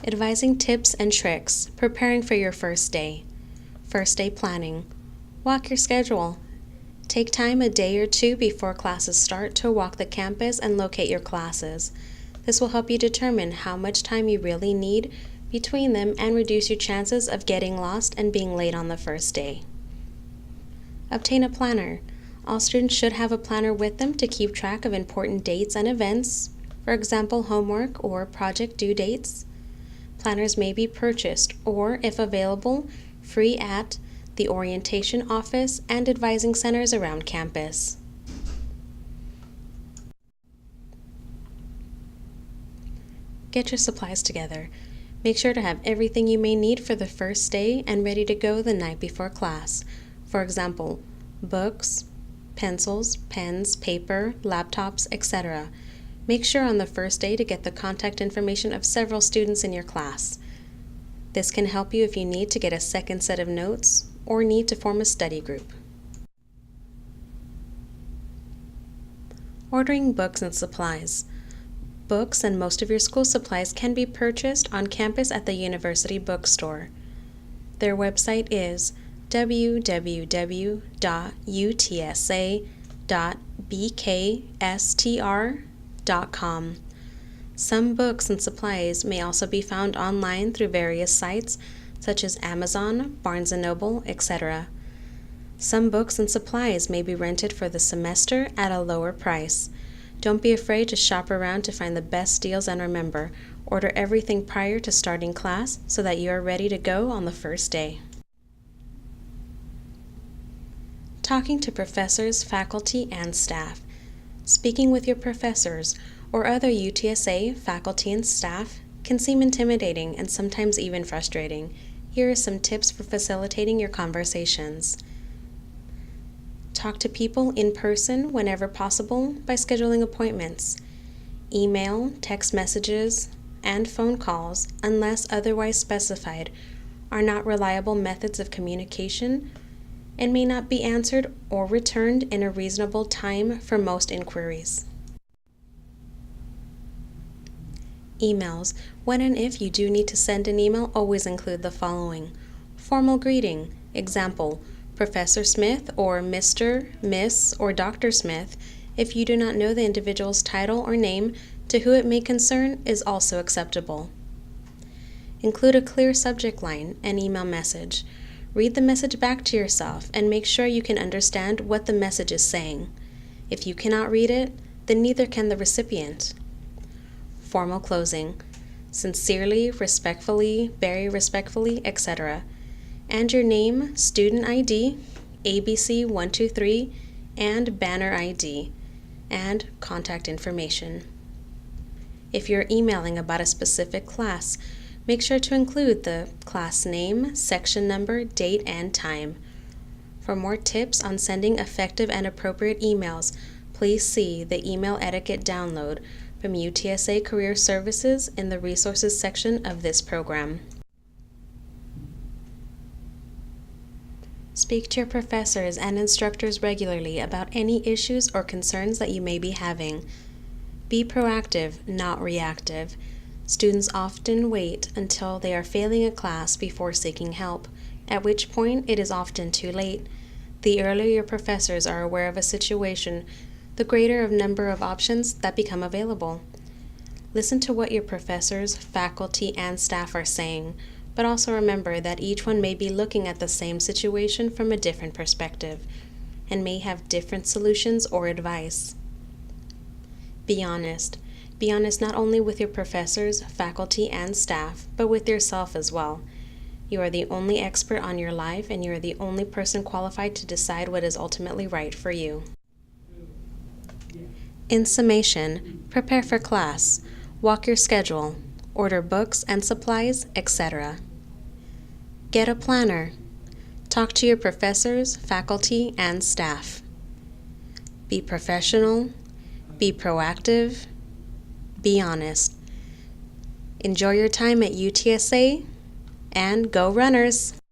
Advising tips and tricks, preparing for your first day. First day planning. Walk your schedule. Take time a day or two before classes start to walk the campus and locate your classes. This will help you determine how much time you really need between them and reduce your chances of getting lost and being late on the first day. Obtain a planner. All students should have a planner with them to keep track of important dates and events, for example, homework or project due dates. Planners may be purchased or, if available, free at the orientation office and advising centers around campus. Get your supplies together. Make sure to have everything you may need for the first day and ready to go the night before class. For example, books, pencils, pens, paper, laptops, etc. Make sure on the first day to get the contact information of several students in your class. This can help you if you need to get a second set of notes or need to form a study group. Ordering books and supplies. Books and most of your school supplies can be purchased on campus at the university bookstore. Their website is www.utsa.bkstr.com. Some books and supplies may also be found online through various sites such as Amazon, Barnes & Noble, etc. Some books and supplies may be rented for the semester at a lower price. Don't be afraid to shop around to find the best deals, and remember, order everything prior to starting class so that you are ready to go on the first day. Talking to professors, faculty, and staff. Speaking with your professors or other UTSA faculty and staff can seem intimidating and sometimes even frustrating. Here are some tips for facilitating your conversations. Talk to people in person whenever possible by scheduling appointments. Email, text messages, and phone calls, unless otherwise specified, are not reliable methods of communication and may not be answered or returned in a reasonable time for most inquiries. Emails. When and if you do need to send an email, always include the following. Formal greeting. Example, Professor Smith or Mr., Miss, or Dr. Smith, if you do not know the individual's title or name to who it may concern, is also acceptable. Include a clear subject line and email message. Read the message back to yourself and make sure you can understand what the message is saying. If you cannot read it, then neither can the recipient. Formal closing. Sincerely, respectfully, very respectfully, etc. And your name, student ID, ABC123, and banner ID, and contact information. If you're emailing about a specific class, make sure to include the class name, section number, date, and time. For more tips on sending effective and appropriate emails, please see the Email Etiquette download from UTSA Career Services in the Resources section of this program. Speak to your professors and instructors regularly about any issues or concerns that you may be having. Be proactive, not reactive. Students often wait until they are failing a class before seeking help, at which point it is often too late. The earlier your professors are aware of a situation, the greater of number of options that become available. Listen to what your professors, faculty, and staff are saying, but also remember that each one may be looking at the same situation from a different perspective and may have different solutions or advice. Be honest. Be honest not only with your professors, faculty, and staff, but with yourself as well. You are the only expert on your life, and you are the only person qualified to decide what is ultimately right for you. In summation, prepare for class, walk your schedule, order books and supplies, etc. Get a planner. Talk to your professors, faculty, and staff. Be professional, be proactive, be honest. Enjoy your time at UTSA, and go Runners!